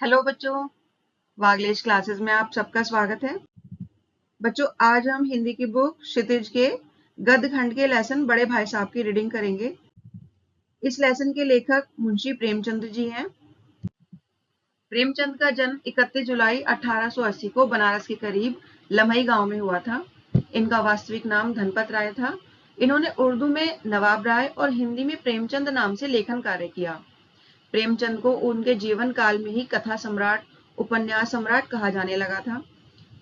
Hello बच्चों, वागलेश classes में आप सबका स्वागत है। बच्चों, आज हम हिंदी की बुक क्षितिज के गद्य खंड के लेसन बड़े भाई साहब की रीडिंग करेंगे। इस लेसन के लेखक मुंशी प्रेमचंद जी हैं। प्रेमचंद का जन्म 31 जुलाई 1880 को बनारस के करीब लम्हई गांव में हुआ था। इनका वास्तविक नाम धनपत राय था। इन्होंने उर्दू में नवाब राय और हिंदी में प्रेमचंद नाम से लेखन कार्य किया। प्रेमचंद को उनके जीवन काल में ही कथा सम्राट, उपन्यास सम्राट कहा जाने लगा था।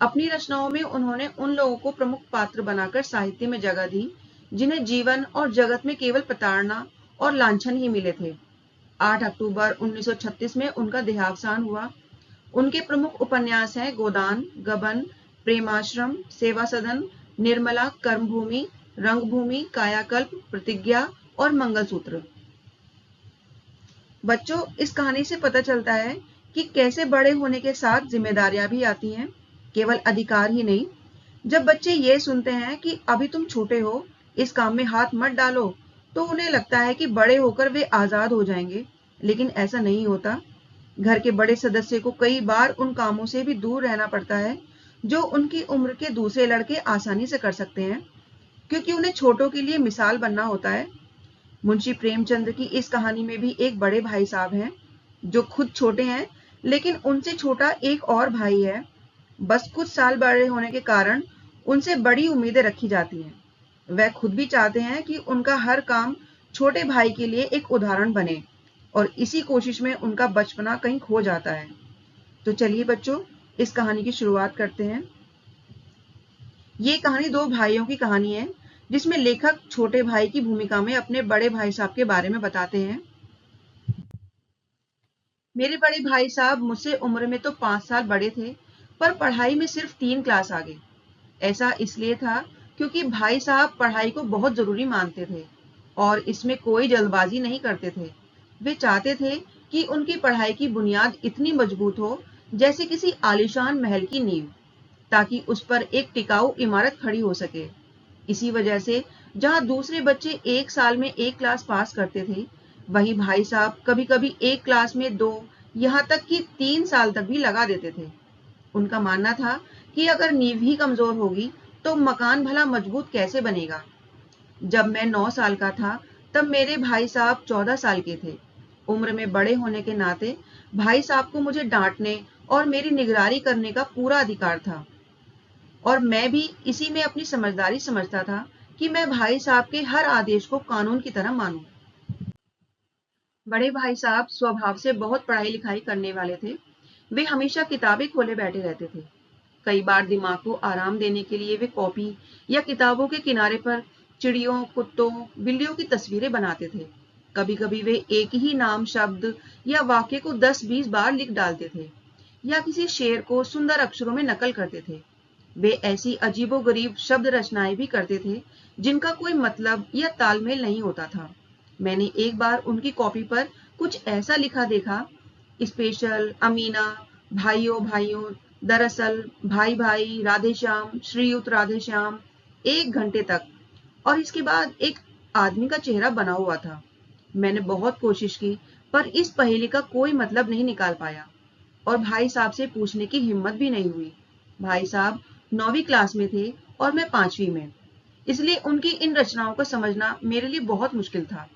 अपनी रचनाओं में उन्होंने उन लोगों को प्रमुख पात्र बनाकर साहित्य में जगह दी जिन्हें जीवन और जगत में केवल प्रताड़ना और लांछन ही मिले थे। 8 अक्टूबर 1936 में उनका देहावसान हुआ। उनके प्रमुख उपन्यास हैं गोदान, गबन, प्रेमाश्रम, सेवा सदन, निर्मला, कर्मभूमि, रंगभूमि, कायाकल्प, प्रतिज्ञा और मंगलसूत्र। बच्चों, इस कहानी से पता चलता है कि कैसे बड़े होने के साथ जिम्मेदारियां भी आती हैं, केवल अधिकार ही नहीं। जब बच्चे ये सुनते हैं कि अभी तुम छोटे हो, इस काम में हाथ मत डालो, तो उन्हें लगता है कि बड़े होकर वे आजाद हो जाएंगे, लेकिन ऐसा नहीं होता। घर के बड़े सदस्य को कई बार उन कामों से भी दूर रहना पड़ता है जो उनकी उम्र के दूसरे लड़के आसानी से कर सकते हैं, क्योंकि उन्हें छोटों के लिए मिसाल बनना होता है। मुंशी प्रेमचंद की इस कहानी में भी एक बड़े भाई साहब हैं जो खुद छोटे हैं, लेकिन उनसे छोटा एक और भाई है। बस कुछ साल बड़े होने के कारण उनसे बड़ी उम्मीदें रखी जाती हैं। वह खुद भी चाहते हैं कि उनका हर काम छोटे भाई के लिए एक उदाहरण बने, और इसी कोशिश में उनका बचपना कहीं खो जाता है। तो चलिए बच्चों, इस कहानी की शुरुआत करते हैं। ये कहानी दो भाइयों की कहानी है, जिसमें लेखक छोटे भाई की भूमिका में अपने बड़े भाई साहब के बारे में बताते हैं। मेरे बड़े भाई साहब मुझसे उम्र में तो 5 साल बड़े थे, पर पढ़ाई में सिर्फ 3 क्लास आगे। ऐसा इसलिए था क्योंकि भाई साहब पढ़ाई को बहुत जरूरी मानते थे और इसमें कोई जल्दबाजी नहीं करते थे। वे चाहते थे कि उनकी पढ़ाई की बुनियाद इतनी मजबूत हो जैसे किसी आलीशान महल की नींव, ताकि उस पर एक टिकाऊ इमारत खड़ी हो सके। इसी वजह से जहां दूसरे बच्चे एक साल में एक क्लास पास करते थे, वहीं भाई साहब कभी कभी एक क्लास में 2, यहाँ तक कि 3 साल तक भी लगा देते थे। उनका मानना था कि अगर नींव ही कमजोर होगी तो मकान भला मजबूत कैसे बनेगा। जब मैं 9 साल का था, तब मेरे भाई साहब 14 साल के थे। उम्र में बड़े होने के नाते भाई साहब को मुझे डांटने और मेरी निगरानी करने का पूरा अधिकार था, और मैं भी इसी में अपनी समझदारी समझता था कि मैं भाई साहब के हर आदेश को कानून की तरह मानूं। बड़े भाई साहब स्वभाव से बहुत पढ़ाई लिखाई करने वाले थे। वे हमेशा किताबें खोले बैठे रहते थे। कई बार दिमाग को आराम देने के लिए वे कॉपी या किताबों के किनारे पर चिड़ियों, कुत्तों, बिल्लियों की तस्वीरें बनाते थे। कभी कभी वे एक ही नाम, शब्द या वाक्य को 10-20 बार लिख डालते थे, या किसी शेर को सुंदर अक्षरों में नकल करते थे। वे ऐसी अजीबोगरीब शब्द रचनाएं भी करते थे जिनका कोई मतलब या तालमेल नहीं होता था। मैंने एक बार उनकी कॉपी पर कुछ ऐसा लिखा देखा: स्पेशल, अमीना, भाइयों भाइयों, दरअसल, भाई भाई, राधेश्याम, श्रीयुत राधेश्याम, 1 घंटे तक। और इसके बाद एक आदमी का चेहरा बना हुआ था। मैंने बहुत कोशिश की, पर इस पहेली का कोई मतलब नहीं निकाल पाया, और भाई साहब से पूछने की हिम्मत भी नहीं हुई। भाई साहब 9वीं क्लास में थे और मैं 5वीं में, इसलिए उनकी इन रचनाओं को समझना मेरे लिए बहुत मुश्किल था।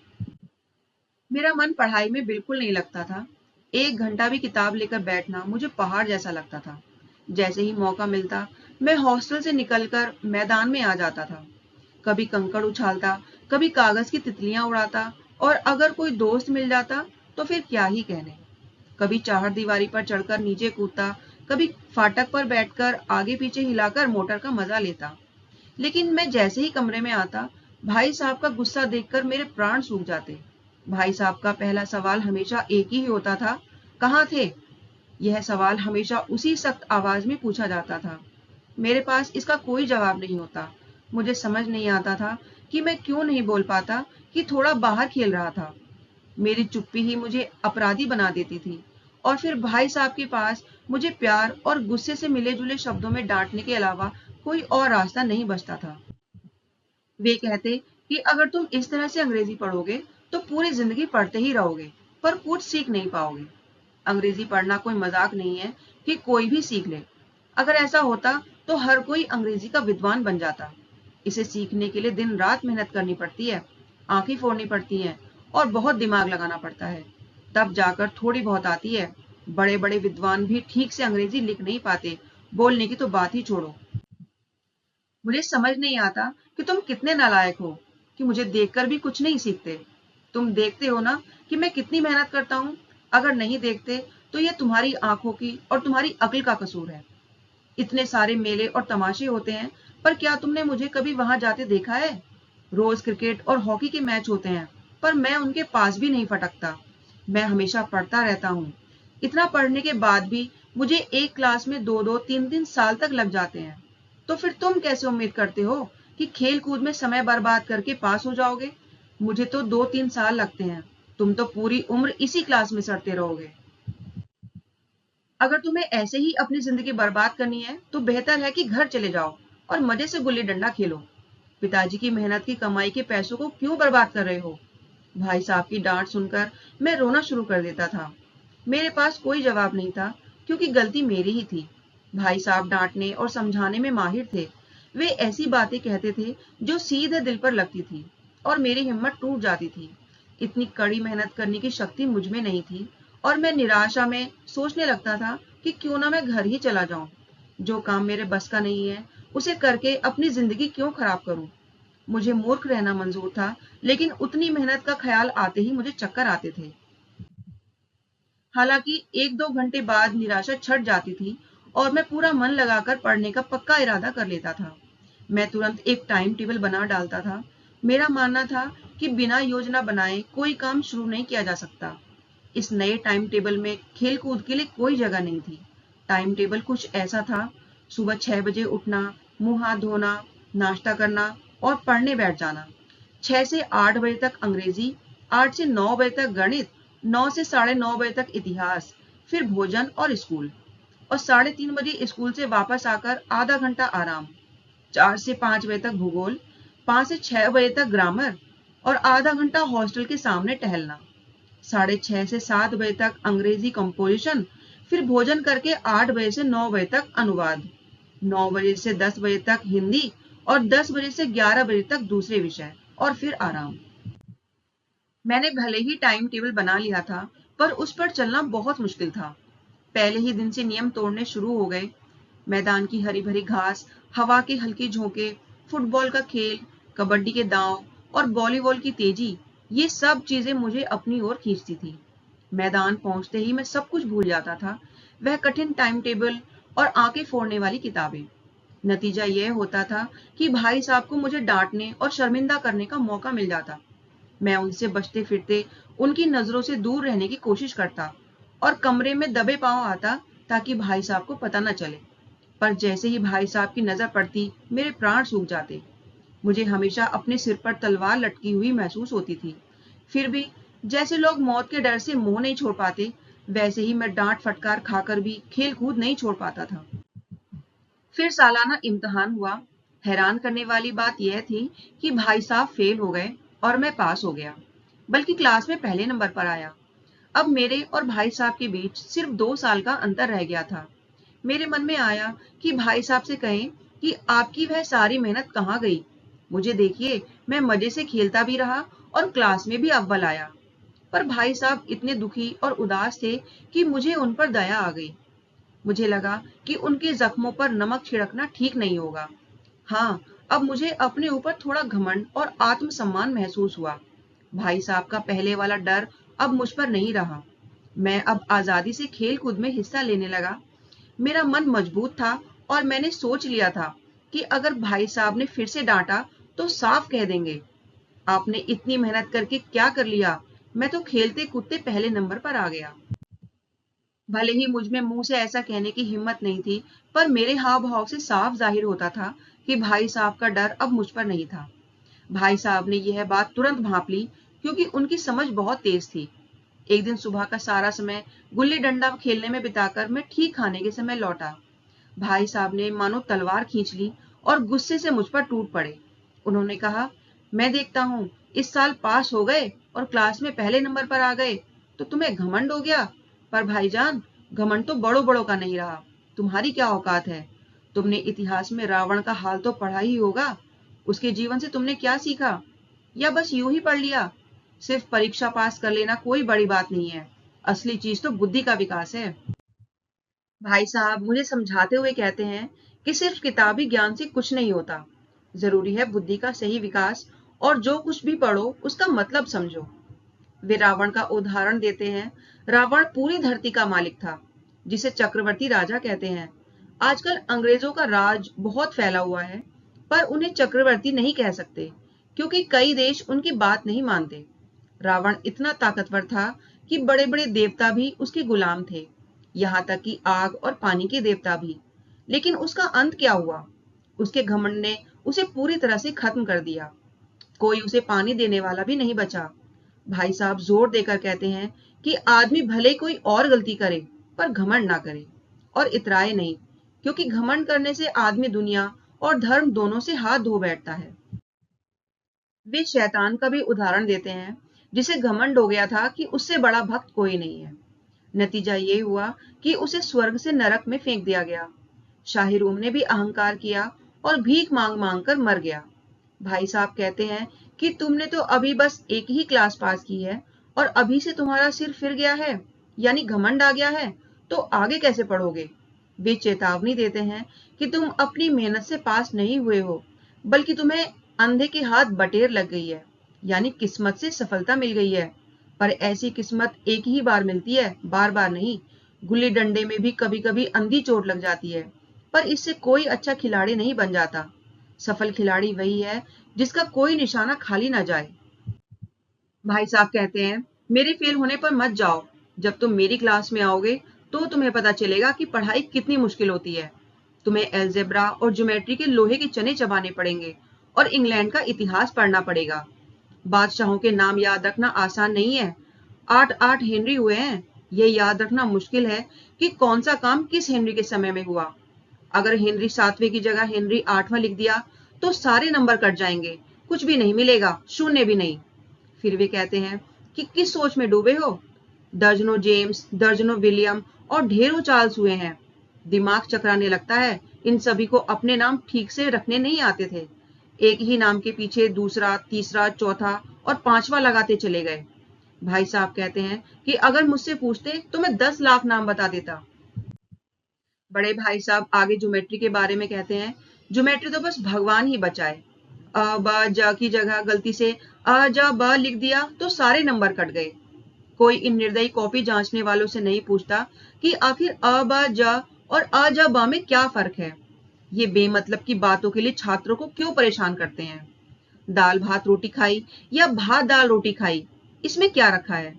मेरा मन पढ़ाई में बिल्कुल नहीं लगता था। 1 घंटा भी किताब लेकर बैठना मुझे पहाड़ जैसा लगता था। जैसे ही मौका मिलता, मैं हॉस्टल से निकलकर मैदान में आ जाता था। कभी कंकड़ उछालता, कभी कागज की तितलियां उड़ाता, और अगर कोई दोस्त मिल जाता तो फिर क्या ही कहने। कभी चार दीवारी पर चढ़कर नीचे कूदता, कभी फाटक पर बैठकर आगे पीछे हिलाकर मोटर का मजा लेता। लेकिन मैं जैसे ही कमरे में आता, भाई साहब का गुस्सा देखकर मेरे प्राण सूख जाते। भाई साहब का पहला सवाल हमेशा एक ही होता था: कहाँ थे? यह सवाल हमेशा उसी सख्त आवाज में पूछा जाता था। मेरे पास इसका कोई जवाब नहीं होता। मुझे समझ नहीं आता था कि मैं क्यों नहीं बोल पाता कि थोड़ा बाहर खेल रहा था। मेरी चुप्पी ही मुझे अपराधी बना देती थी, और फिर भाई साहब के पास मुझे प्यार और गुस्से से मिले जुले शब्दों में डांटने के अलावा कोई और रास्ता नहीं बचता था। वे कहते कि अगर तुम इस तरह से अंग्रेजी पढ़ोगे तो पूरी जिंदगी पढ़ते ही रहोगे, पर कुछ सीख नहीं पाओगे। अंग्रेजी पढ़ना कोई मजाक नहीं है कि कोई भी सीख ले। अगर ऐसा होता तो हर कोई अंग्रेजी का विद्वान बन जाता। इसे सीखने के लिए दिन रात मेहनत करनी पड़ती है, आंखें फोड़नी पड़ती हैं और बहुत दिमाग लगाना पड़ता है, तब जाकर थोड़ी बहुत आती है। बड़े बड़े विद्वान भी ठीक से अंग्रेजी लिख नहीं पाते, बोलने की तो बात ही छोड़ो। मुझे समझ नहीं आता कि तुम कितने नालायक हो कि मुझे देखकर भी कुछ नहीं सीखते। तुम देखते हो ना कि मैं कितनी मेहनत करता हूँ। अगर नहीं देखते तो ये तुम्हारी आंखों की और तुम्हारी अक्ल का कसूर है। इतने सारे मेले और तमाशे होते हैं, पर क्या तुमने मुझे कभी वहां जाते देखा है? रोज क्रिकेट और हॉकी के मैच होते हैं, पर मैं उनके पास भी नहीं फटकता। मैं हमेशा पढ़ता रहता हूँ। इतना पढ़ने के बाद भी मुझे एक क्लास में 2-2, 3-3 साल तक लग जाते हैं। तो फिर तुम कैसे उम्मीद करते हो कि खेल कूद में समय बर्बाद करके पास हो जाओगे? मुझे तो 2-3 साल लगते हैं, तुम तो पूरी उम्र इसी क्लास में सड़ते रहोगे। अगर तुम्हें ऐसे ही अपनी जिंदगी बर्बाद करनी है तो बेहतर है कि घर चले जाओ और मजे से गुल्ली डंडा खेलो। पिताजी की मेहनत की कमाई के पैसों को क्यों बर्बाद कर रहे हो? भाई साहब की डांट सुनकर मैं रोना शुरू कर देता था। मेरे पास कोई जवाब नहीं था, क्योंकि गलती मेरी ही थी। भाई साहब डांटने और समझाने में माहिर थे। वे ऐसी बातें कहते थे जो सीधे दिल पर लगती थी और मेरी हिम्मत टूट जाती थी। इतनी कड़ी मेहनत करने की शक्ति मुझ में नहीं थी और मैं निराशा में सोचने लगता था कि क्यों ना मैं घर ही चला जाऊं। जो काम मेरे बस का नहीं है उसे करके अपनी जिंदगी क्यों खराब करूं? मुझे मूर्ख रहना मंजूर था, लेकिन उतनी मेहनत का ख्याल आते ही मुझे चक्कर आते थे। हालांकि 1-2 घंटे बाद निराशा छट जाती थी और मैं पूरा मन लगाकर पढ़ने का पक्का इरादा कर लेता था। मैं तुरंत एक टाइम टेबल बना डालता था। मेरा मानना था कि बिना योजना बनाए कोई काम शुरू नहीं किया जा सकता। इस नए टाइम टेबल में खेल कूद के लिए कोई जगह नहीं थी। टाइम टेबल कुछ ऐसा था: सुबह 6 बजे उठना, मुंह हाथ धोना, नाश्ता करना और पढ़ने बैठ जाना। 6 से 8 बजे तक अंग्रेजी, 8 से 9 बजे तक गणित, 9 से 9:30 बजे तक इतिहास, फिर भोजन और स्कूल, और 3:30 बजे स्कूल से वापस आकर आधा घंटा आराम। 4 से 5 बजे तक भूगोल, 5 से 6 बजे तक ग्रामर और आधा घंटा हॉस्टल के सामने टहलना। 6:30 से 7 बजे तक अंग्रेजी कंपोजिशन, फिर भोजन करके 8 बजे से 9 बजे तक अनुवाद, 9 बजे से 10 बजे तक हिंदी और 10 बजे से 11 बजे तक दूसरे विषय, और फिर आराम। मैंने भले ही टाइम टेबल बना लिया था, पर उस पर चलना बहुत मुश्किल था। पहले ही दिन से नियम तोड़ने शुरू हो गए। मैदान की हरी भरी घास, हवा के हल्के झोंके, फुटबॉल का खेल, कबड्डी के दांव और वॉलीबॉल की तेजी, ये सब चीजें मुझे अपनी ओर खींचती थी। मैदान पहुंचते ही मैं सब कुछ भूल जाता था, वह कठिन टाइम टेबल और आंखें फोड़ने वाली किताबें। नतीजा यह होता था कि भाई साहब को मुझे डांटने और शर्मिंदा करने का मौका मिल जाता। मैं उनसे बचते फिरते उनकी नजरों से दूर रहने की कोशिश करता और कमरे में दबे पांव आता, ताकि भाई साहब को पता न चले। पर जैसे ही भाई साहब की नजर पड़ती, मेरे प्राण सूख जाते। मुझे हमेशा अपने सिर पर तलवार लटकी हुई महसूस होती थी। फिर भी जैसे लोग मौत के डर से मुंह नहीं छोड़ पाते, वैसे ही मैं डांट फटकार खाकर भी खेल कूद नहीं छोड़ पाता था। फिर सालाना इम्तिहान हुआ। हैरान करने वाली बात यह थी कि भाई साहब फेल हो गए और मैं पास हो गया, बल्कि क्लास में पहले नंबर पर आया। अब मेरे और भाई साहब के बीच सिर्फ 2 साल का अंतर रह गया था। मेरे मन में आया कि भाई साहब से कहें कि आपकी वह सारी मेहनत कहाँ गई? मुझे देखिए, मैं मजे से खेलता भी रहा और क्लास में भी अव्वल आया। पर भाई साहब इतने दुखी और उदास थे कि मुझे उन पर दया आ गई। मुझे लगा कि उनके जख्मों पर नमक छिड़कना ठीक नहीं होगा। हाँ, अब मुझे अपने ऊपर थोड़ा घमंड और आत्मसम्मान महसूस हुआ। भाई साहब का पहले वाला डर अब मुझ पर नहीं रहा। मैं अब आजादी से खेल कूद में हिस्सा लेने लगा। मेरा मन मजबूत था और मैंने सोच लिया था कि अगर भाई साहब ने फिर से डांटा तो साफ कह देंगे, आपने इतनी मेहनत करके क्या कर लिया? मैं तो खेलते कूदते पहले नंबर पर आ गया। भले ही मुझ में मुंह से ऐसा कहने की हिम्मत नहीं थी, पर मेरे हाव भाव से साफ जाहिर होता था कि भाई साहब का डर अब मुझ पर नहीं था। भाई साहब ने यह बात तुरंत भांप ली, क्योंकि उनकी समझ बहुत तेज थी। एक दिन सुबह का सारा समय गुल्ली डंडा खेलने में बिताकर मैं ठीक खाने के समय लौटा। भाई साहब ने मानो तलवार खींच ली और गुस्से से मुझ पर टूट पड़े। उन्होंने कहा, मैं देखता हूं, इस साल पास हो गए और क्लास में पहले नंबर पर आ गए, तो तुम्हें घमंड हो गया। पर भाईजान, घमंड तो बड़ों बड़ों का नहीं रहा। तुम्हारी क्या औकात है? तुमने इतिहास में रावण का हाल तो पढ़ा ही होगा। उसके जीवन से तुमने क्या सीखा? या बस यूं ही पढ़ लिया? सिर्फ परीक्षा पास कर लेना कोई बड़ी बात नहीं है। असली चीज तो बुद्धि का विकास है। भाई साहब मुझे समझाते हुए कहते हैं कि सिर्फ किताबी ज्ञान से कुछ नहीं होता। जरूरी है बुद्धि का सही विकास, और जो कुछ भी पढ़ो उसका मतलब समझो। वे रावण का उदाहरण देते हैं। रावण पूरी धरती का मालिक था, जिसे चक्रवर्ती राजा कहते हैं। आजकल अंग्रेजों का राज बहुत फैला हुआ है, पर उन्हें चक्रवर्ती नहीं कह सकते, क्योंकि कई देश उनकी बात नहीं मानते। रावण इतना ताकतवर था कि बड़े बड़े देवता भी उसके गुलाम थे, यहाँ तक कि आग और पानी के देवता भी। लेकिन उसका अंत क्या हुआ? उसके घमंड ने उसे पूरी तरह से खत्म कर दिया। कोई उसे पानी देने वाला भी नहीं बचा। भाई साहब जोर देकर कहते हैं कि आदमी भले कोई और गलती करे, पर घमंड ना करे और इतराए नहीं, क्योंकि घमंड करने से आदमी दुनिया और धर्म दोनों से हाथ धो बैठता है। वे शैतान का भी उदाहरण देते हैं, जिसे घमंड हो गया था कि उससे बड़ा भक्त कोई नहीं है। नतीजा ये हुआ कि उसे स्वर्ग से नरक में फेंक दिया गया। शाही रूम ने भी अहंकार किया और भीख मांग मांग कर मर गया। भाई साहब कहते हैं कि तुमने तो अभी बस एक ही क्लास पास की है, और अभी से तुम्हारा सिर फिर गया है, यानी घमंड आ गया है, तो आगे कैसे पढ़ोगे? वे चेतावनी देते हैं कि तुम अपनी मेहनत से पास नहीं हुए हो, बल्कि तुम्हें अंधे के हाथ बटेर लग गई है, यानी किस्मत से सफलता मिल गई है। पर ऐसी किस्मत एक ही बार मिलती है, बार बार नहीं। गुल्ली डंडे में भी कभी कभी अंधी चोट लग जाती है, पर इससे कोई अच्छा खिलाड़ी नहीं बन जाता। सफल खिलाड़ी वही है जिसका कोई निशाना खाली ना जाए। भाई साहब कहते हैं, मेरे फेल होने पर मत जाओ। जब तुम मेरी क्लास में आओगे तो तुम्हें पता चलेगा कि पढ़ाई कितनी मुश्किल होती है। तुम्हें एल्जेब्रा और ज्योमेट्री के लोहे के चने चबाने पड़ेंगे, और इंग्लैंड का इतिहास पढ़ना पड़ेगा। बादशाहों के नाम याद रखना आसान नहीं है। 8 हेनरी हुए हैं। ये याद रखना मुश्किल है कि कौन सा काम किस हेनरी के समय में हुआ। अगर हेनरी 7वें की जगह हेनरी 8वां लिख दिया तो सारे नंबर कट जाएंगे, कुछ भी नहीं मिलेगा, शून्य भी नहीं। फिर वे कहते हैं कि किस सोच में डूबे हो? दर्जनों जेम्स, दर्जनों विलियम और ढेरों चार्ल्स हुए हैं। दिमाग चकराने लगता है। इन सभी को अपने नाम ठीक से रखने नहीं आते थे। एक ही नाम के पीछे दूसरा, तीसरा, चौथा और पांचवा लगाते चले गए। भाई साहब कहते हैं कि अगर मुझसे पूछते तो मैं 10 लाख नाम बता देता। बड़े भाई साहब आगे ज्योमेट्री के बारे में कहते हैं, ज्योमेट्री तो बस भगवान ही बचाए। अ ब ज की जगह गलती से ज ब लिख दिया तो सारे नंबर कट गए। कोई इन निर्दयी कॉपी जांचने वालों से नहीं पूछता कि आखिर अ ब ज और अ ज ब में क्या फर्क है। ये बेमतलब की बातों के लिए छात्रों को क्यों परेशान करते हैं? दाल भात रोटी खाई या भात दाल रोटी खाई, इसमें क्या रखा है?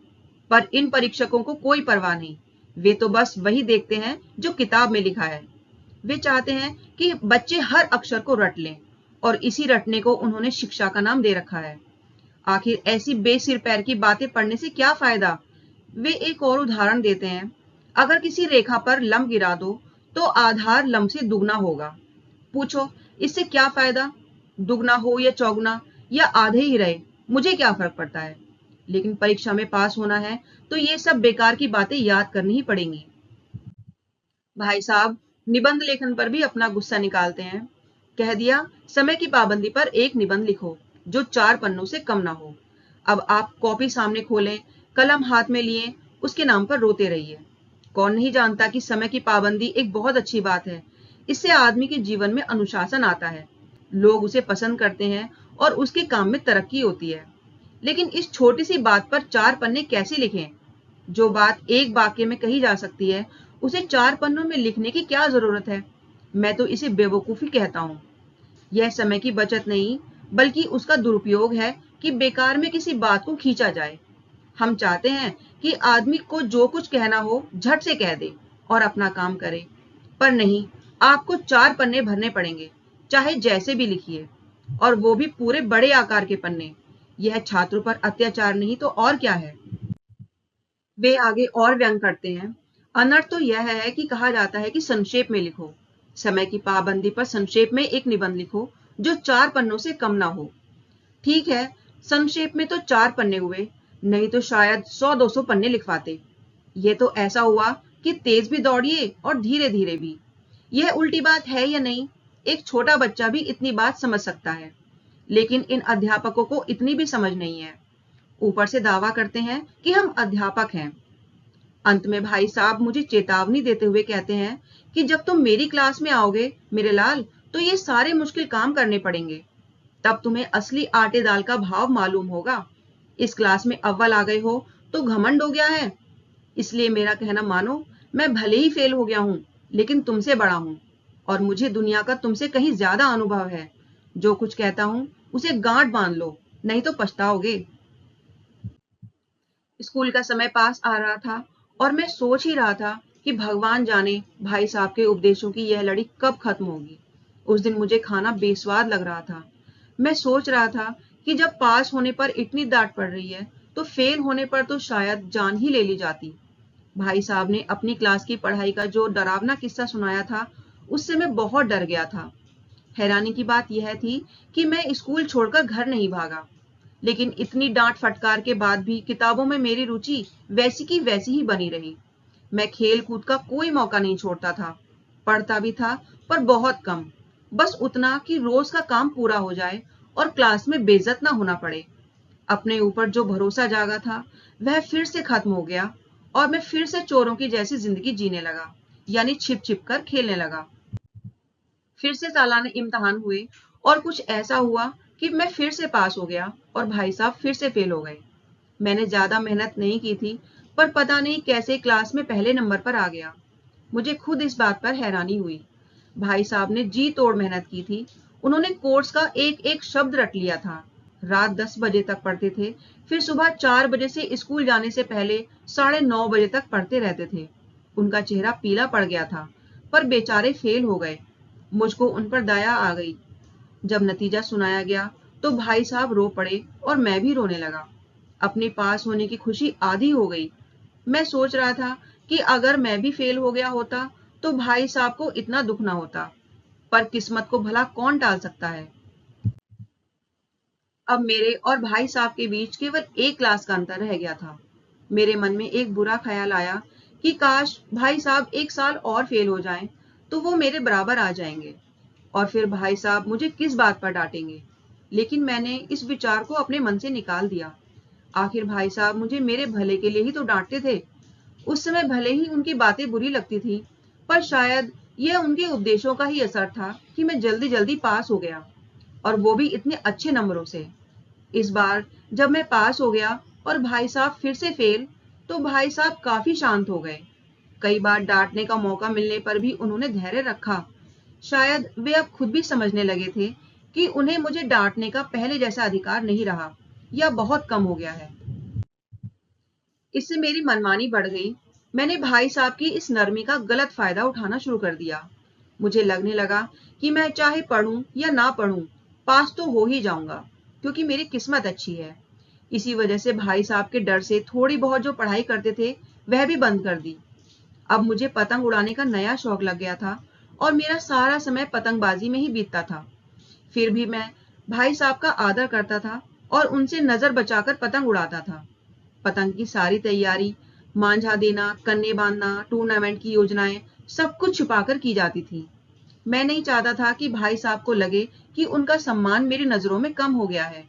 पर इन परीक्षकों को कोई परवाह नहीं। वे तो बस वही देखते हैं जो किताब में लिखा है। वे चाहते हैं कि बच्चे हर अक्षर को रट लें, और इसी रटने को उन्होंने शिक्षा का नाम दे रखा है। आखिर ऐसी बेसिर पैर की बातें पढ़ने से क्या फायदा? वे एक और उदाहरण देते हैं। अगर किसी रेखा पर लंब गिरा दो तो आधार लंब से दुगना होगा। पूछो, इससे क्या फायदा? दुगना हो या चौगुना या आधे ही रहे, मुझे क्या फर्क पड़ता है? लेकिन परीक्षा में पास होना है तो ये सब बेकार की बातें याद करनी ही पड़ेंगी। भाई साहब निबंध लेखन पर भी अपना गुस्सा निकालते हैं। कह दिया, समय की पाबंदी पर एक निबंध लिखो जो 4 पन्नों से कम ना हो। अब आप कॉपी सामने खोलें, कलम हाथ में लिए, उसके नाम पर रोते रहिए। कौन नहीं जानता कि समय की पाबंदी एक बहुत अच्छी बात है। इससे आदमी के जीवन में अनुशासन आता है, लोग उसे पसंद करते हैं और उसके काम में तरक्की होती है। लेकिन इस छोटी सी बात पर 4 पन्ने कैसे लिखें? जो बात एक वाक्य में कही जा सकती है, उसे 4 पन्नों में लिखने की क्या जरूरत है? मैं तो इसे बेवकूफी कहता हूँ। यह समय की बचत नहीं, बल्कि उसका दुरुपयोग है कि बेकार में किसी बात को खींचा जाए। हम चाहते हैं कि आदमी को जो कुछ कहना हो झट से कह दे और अपना काम करे, पर नहीं, आपको 4 पन्ने भरने पड़ेंगे, चाहे जैसे भी लिखिए, और वो भी पूरे बड़े आकार के पन्ने। यह छात्रों पर अत्याचार नहीं तो और क्या है? वे आगे और व्यंग करते हैं। अनर्थ तो यह है कि कहा जाता है कि संक्षेप में लिखो। समय की पाबंदी पर संक्षेप में एक निबंध लिखो जो 4 पन्नों से कम ना हो। ठीक है, संक्षेप में तो 4 पन्ने हुए, नहीं तो शायद 100-200 पन्ने लिखवाते। ये तो ऐसा हुआ कि तेज भी दौड़िए और धीरे धीरे भी। यह उल्टी बात है या नहीं? एक छोटा बच्चा भी इतनी बात समझ सकता है, लेकिन इन अध्यापकों को इतनी भी समझ नहीं है। ऊपर से दावा करते हैं कि हम अध्यापक हैं। अंत में भाई साहब मुझे चेतावनी देते हुए कहते हैं कि जब तुम मेरी क्लास में आओगे मेरे लाल, तो ये सारे मुश्किल काम करने पड़ेंगे। तब तुम्हें असली आटे दाल का भाव मालूम होगा। इस क्लास में अव्वल आ गए हो तो घमंड हो गया है। इसलिए मेरा कहना मानो, मैं भले ही फेल हो गया हूं, लेकिन तुमसे बड़ा हूं और मुझे दुनिया का तुमसे कहीं ज्यादा अनुभव है। जो कुछ कहता हूं उसे गांठ बांध लो, नहीं तो पछताओगे। स्कूल का समय पास आ रहा था और मैं सोच ही रहा था कि भगवान जाने भाई साहब के उपदेशों की यह लड़ी कब खत्म होगी। उस दिन मुझे खाना बेस्वाद लग रहा था। मैं सोच रहा था कि जब पास होने पर इतनी डांट पड़ रही है, तो फेल होने पर तो शायद जान ही ले ली जाती। भाई साहब ने अपनी क्लास की पढ़ाई का जो डरावना किस्सा सुनाया था, उससे मैं बहुत डर गया था। हैरानी की बात यह थी कि मैं स्कूल छोड़कर घर नहीं भागा, लेकिन इतनी डांट फटकार के बाद भी किताबों में मेरी रुचि वैसी की वैसी ही बनी रही। मैं खेल कूद का कोई मौका नहीं छोड़ता था। पढ़ता भी था, पर बहुत कम, बस उतना कि रोज का काम पूरा हो जाए और क्लास में बेइज्जत ना होना पड़े। अपने ऊपर जो भरोसा जागा था वह फिर से खत्म हो गया और मैं फिर से चोरों की जैसी जिंदगी जीने लगा, यानी छिप छिप कर खेलने लगा। फिर से सालाना इम्तिहान हुए और कुछ ऐसा हुआ कि मैं फिर से पास हो गया और भाई साहब फिर से फेल हो गए। मैंने ज्यादा मेहनत नहीं की थी, पर पता नहीं कैसे क्लास में पहले नंबर पर आ गया। मुझे खुद इस बात पर हैरानी हुई। भाई साहब ने जी तोड़ मेहनत की थी। उन्होंने कोर्स का एक एक शब्द रट लिया था। रात 10 बजे तक पढ़ते थे, फिर सुबह 4 बजे से स्कूल जाने से पहले 9:30 बजे तक पढ़ते रहते थे। उनका चेहरा पीला पड़ गया था, पर बेचारे फेल हो गए। मुझको उन पर दया आ गई। जब नतीजा सुनाया गया तो भाई साहब रो पड़े और मैं भी रोने लगा। अपने पास होने की खुशी आधी हो गई। मैं सोच रहा था कि अगर मैं भी फेल हो गया होता तो भाई साहब को इतना दुख ना होता, पर किस्मत को भला कौन टाल सकता है। अब मेरे और भाई साहब के बीच केवल एक क्लास का अंतर रह गया था। मेरे मन में एक बुरा ख्याल आया कि काश भाई साहब एक साल और फेल हो जाएं, तो वो मेरे बराबर आ जाएंगे और फिर भाई साहब मुझे किस बात पर डांटेंगे। लेकिन मैंने इस विचार को अपने मन से निकाल दिया। आखिर भाई साहब मुझे मेरे भले के लिए ही तो डांटते थे। उस समय भले ही उनकी बातें बुरी लगती थी, पर शायद यह उनके उपदेशों का ही असर था कि मैं जल्दी जल्दी पास हो गया, और वो भी इतने अच्छे नंबरों से। इस बार जब मैं पास हो गया और भाई साहब फिर से फेल, तो भाई साहब काफी शांत हो गए। कई बार डांटने का मौका मिलने पर भी उन्होंने धैर्य रखा। शायद वे अब खुद भी समझने लगे थे कि उन्हें मुझे डांटने का पहले जैसा अधिकार नहीं रहा, या बहुत कम हो गया है। इससे मेरी मनमानी बढ़ गई। मैंने भाई साहब की इस नरमी का गलत फायदा उठाना शुरू कर दिया। मुझे लगने लगा कि मैं चाहे पढ़ूं या ना पढ़ूं, पास तो हो ही जाऊंगा, क्योंकि मेरी किस्मत अच्छी है। इसी वजह से भाई साहब के डर से थोड़ी बहुत जो पढ़ाई करते थे वह भी बंद कर दी। अब मुझे पतंग उड़ाने का नया शौक लग गया था और मेरा सारा समय पतंगबाजी में ही बीतता था। फिर भी मैं भाई साहब का आदर करता था और उनसे नजर बचाकर पतंग उड़ाता था। पतंग की सारी तैयारी, मांझा देना, कन्ने बांधना, टूर्नामेंट की योजनाएं, सब कुछ छुपाकर की जाती थी। मैं नहीं चाहता था कि भाई साहब को लगे कि उनका सम्मान मेरी नजरों में कम हो गया है।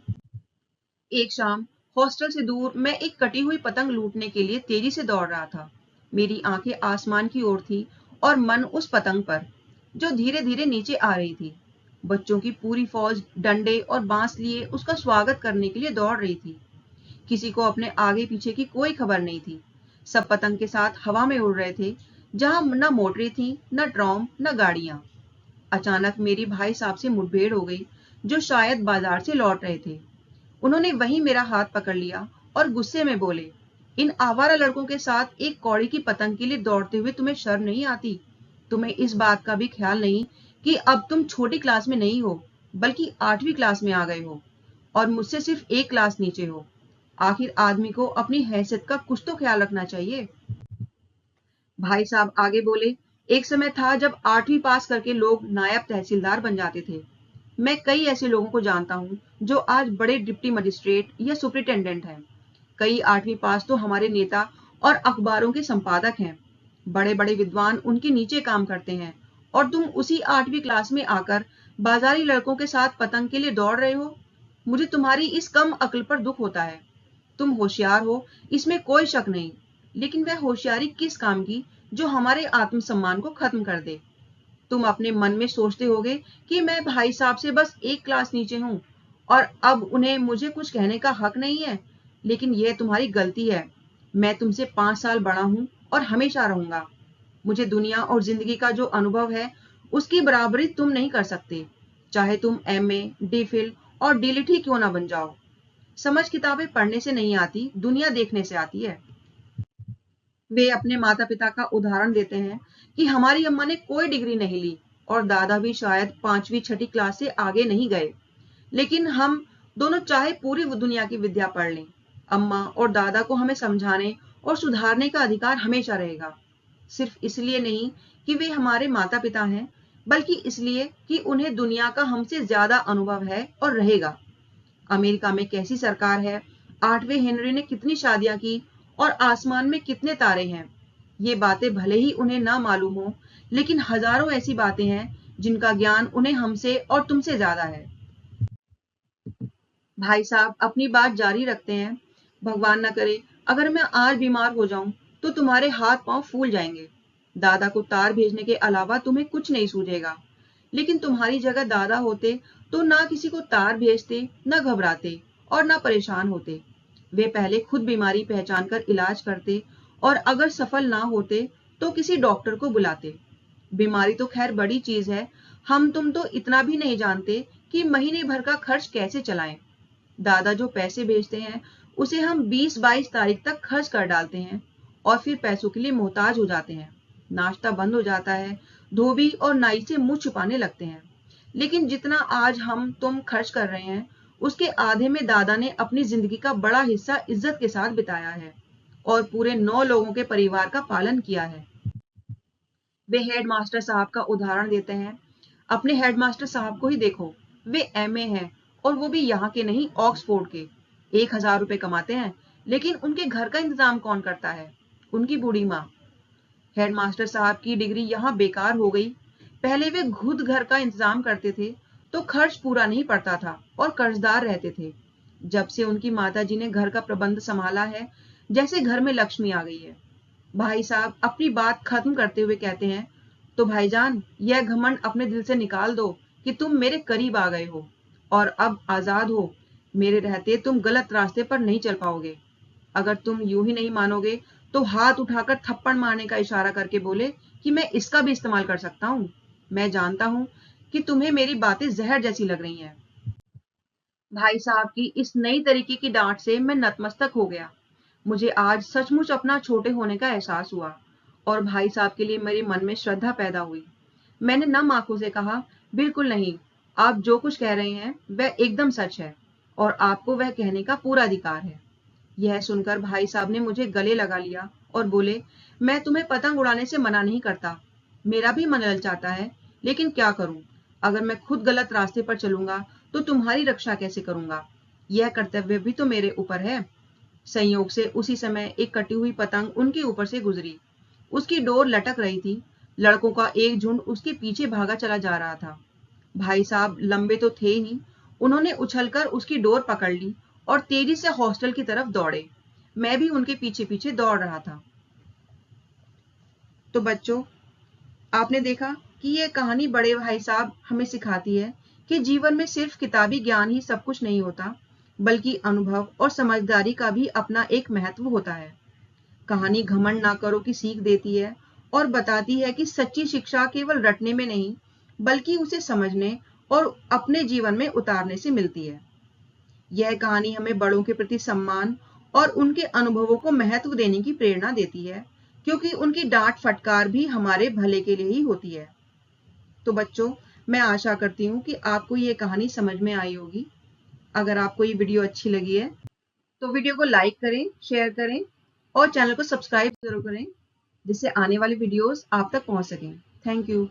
एक शाम हॉस्टल से दूर मैं एक कटी हुई पतंग लूटने के लिए तेजी से दौड़ रहा था। मेरी आंखें आसमान की ओर थी और मन उस पतंग पर, जो धीरे धीरे नीचे आ रही थी। बच्चों की पूरी फौज डंडे और बांस लिए उसका स्वागत करने के लिए दौड़ रही थी। किसी को अपने आगे पीछे की कोई खबर नहीं थी। सब पतंग के साथ हवा में उड़ रहे थे, जहां न मोटरें थी, न ट्रॉम, न गाड़ियां। अचानक मेरी भाई साहब से मुठभेड़ हो गई, जो शायद बाजार से लौट रहे थे। उन्होंने वहीं मेरा हाथ पकड़ लिया और गुस्से में बोले, इन आवारा लड़कों के साथ एक कौड़ी की पतंग के लिए दौड़ते हुए तुम्हें शर्म नहीं आती? तुम्हें इस बात का भी ख्याल नहीं कि अब तुम छोटी क्लास में नहीं हो, बल्कि 8वीं क्लास में आ गए हो और मुझसे सिर्फ एक क्लास नीचे हो। आखिर आदमी को अपनी हैसियत का कुछ तो ख्याल रखना चाहिए। भाई साहब आगे बोले, एक समय था जब 8वीं पास करके लोग नायब तहसीलदार बन जाते थे। मैं कई ऐसे लोगों को जानता हूँ जो आज बड़े डिप्टी मजिस्ट्रेट या सुपरिटेंडेंट हैं। कई 8वीं पास तो हमारे नेता और अखबारों के संपादक हैं। बड़े बड़े विद्वान उनके नीचे काम करते हैं और तुम उसी 8वीं क्लास में आकर बाजारी लड़कों के साथ पतंग के लिए दौड़ रहे हो। मुझे तुम्हारी इस कम अक्ल पर दुख होता है। तुम होशियार हो, इसमें कोई शक नहीं, लेकिन वह होशियारी किस काम की जो हमारे आत्मसम्मान को खत्म कर दे। तुम अपने मन में सोचते होगे कि मैं भाई साहब से बस एक क्लास नीचे हूं और अब उन्हें मुझे कुछ कहने का हक नहीं है, लेकिन यह तुम्हारी गलती है। मैं तुमसे 5 साल बड़ा हूं और हमेशा रहूंगा। मुझे दुनिया और जिंदगी का जो अनुभव है उसकी बराबरी तुम नहीं कर सकते, चाहे तुम MA, DPhil और DLit ही क्यों ना बन जाओ। समझ किताबें पढ़ने से नहीं आती, दुनिया देखने से आती है। वे अपने माता पिता का उदाहरण देते हैं कि हमारी अम्मा ने कोई डिग्री नहीं ली और दादा भी शायद 5वीं 6ठी क्लास से आगे नहीं गए, लेकिन हम दोनों चाहे पूरी दुनिया की विद्या पढ़ लें, अम्मा और दादा को हमें समझाने और सुधारने का अधिकार हमेशा रहेगा। सिर्फ इसलिए नहीं कि वे हमारे माता पिता हैं, बल्कि इसलिए कि उन्हें दुनिया का हमसे ज्यादा अनुभव है और रहेगा। अमेरिका में कैसी सरकार है, 8वें हेनरी ने कितनी शादियां की और आसमान में कितने तारे हैं, ये बातें भले ही उन्हें ना मालूम हो, लेकिन हजारों ऐसी बातें हैं जिनका ज्ञान उन्हें हमसे और तुमसे ज्यादा है। भाई साहब अपनी बात जारी रखते हैं। भगवान न करे अगर मैं आज बीमार हो जाऊं तो तुम्हारे हाथ पांव फूल जाएंगे। दादा को तार भेजने के अलावा तुम्हें कुछ नहीं सूझेगा, लेकिन तुम्हारी जगह दादा होते तो ना किसी को तार भेजते, ना घबराते और ना परेशान होते। वे पहले खुद बीमारी पहचान कर इलाज करते और अगर सफल ना होते तो किसी डॉक्टर को बुलाते। बीमारी तो खैर बड़ी चीज है, हम तुम तो इतना भी नहीं जानते कि महीने भर का खर्च कैसे चलाएं। दादा जो पैसे भेजते हैं उसे हम 20-22 तारीख तक खर्च कर डालते हैं और फिर पैसों के लिए मोहताज हो जाते हैं। नाश्ता बंद हो जाता है, धोबी और नाई से मुंह छुपाने लगते हैं। लेकिन जितना आज हम तुम खर्च कर रहे हैं उसके आधे में दादा ने अपनी जिंदगी का बड़ा हिस्सा इज्जत के साथ बिताया है और पूरे 9 लोगों के परिवार का पालन किया है। वे हेडमास्टर साहब का उदाहरण देते हैं। अपने हेडमास्टर साहब को ही देखो, वे MA हैं और वो भी यहाँ के नहीं, ऑक्सफोर्ड के। 1000 रुपए कमाते हैं, लेकिन उनके घर का इंतजाम कौन करता है? उनकी बूढ़ी माँ। हेडमास्टर साहब की डिग्री यहाँ बेकार हो गई। पहले वे खुद घर का इंतजाम करते थे तो खर्च पूरा नहीं पड़ता था और कर्जदार रहते थे। जब से उनकी माताजी ने घर का प्रबंध संभाला है, जैसे घर में लक्ष्मी आ गई है। भाई साहब अपनी बात खत्म करते हुए कहते हैं, तो भाईजान यह घमंड अपने दिल से निकाल दो कि तुम मेरे करीब आ गए हो और अब आजाद हो। मेरे रहते तुम गलत रास्ते पर नहीं चल पाओगे। अगर तुम यूं ही नहीं मानोगे तो हाथ उठाकर थप्पड़ मारने का इशारा करके बोले कि मैं इसका भी इस्तेमाल कर सकता हूँ। मैं जानता हूँ कि तुम्हें मेरी बातें जहर जैसी लग रही हैं। भाई साहब की इस नई तरीके की डांट से मैं नतमस्तक हो गया। मुझे आज सचमुच अपना छोटे होने का एहसास हुआ और भाई साहब के लिए मेरे मन में श्रद्धा पैदा हुई। मैंने नम आंखों से कहा, बिल्कुल नहीं, आप जो कुछ कह रहे हैं वह एकदम सच है और आपको वह कहने का पूरा अधिकार है। यह सुनकर भाई साहब ने मुझे गले लगा लिया और बोले, मैं तुम्हें पतंग उड़ाने से मना नहीं करता, मेरा भी मन ललचाता है, लेकिन क्या करूं? अगर मैं खुद गलत रास्ते पर चलूंगा तो तुम्हारी रक्षा कैसे करूंगा? यह कर्तव्य भी तो मेरे ऊपर है। संयोग से उसी समय एक कटी हुई पतंग उनके ऊपर से गुजरी। उसकी डोर लटक रही थी। लड़कों का एक झुंड उसके पीछे भागा चला जा रहा था। भाई साहब लंबे तो थे ही, उन्होंने उछलकर उसकी डोर पकड़ ली और तेजी से हॉस्टल की तरफ दौड़े। मैं भी उनके पीछे पीछे दौड़ रहा था। तो बच्चों, आपने देखा कि यह कहानी बड़े भाई साहब हमें सिखाती है कि जीवन में सिर्फ किताबी ज्ञान ही सब कुछ नहीं होता, बल्कि अनुभव और समझदारी का भी अपना एक महत्व होता है। कहानी घमंड ना करो की सीख देती है और बताती है कि सच्ची शिक्षा केवल रटने में नहीं, बल्कि उसे समझने और अपने जीवन में उतारने से मिलती है। यह कहानी हमें बड़ों के प्रति सम्मान और उनके अनुभवों को महत्व देने की प्रेरणा देती है, क्योंकि उनकी डांट फटकार भी हमारे भले के लिए ही होती है। तो बच्चों, मैं आशा करती हूँ कि आपको ये कहानी समझ में आई होगी। अगर आपको ये वीडियो अच्छी लगी है तो वीडियो को लाइक करें, शेयर करें और चैनल को सब्सक्राइब जरूर करें, जिससे आने वाली वीडियोस आप तक पहुंच सकें। Thank you.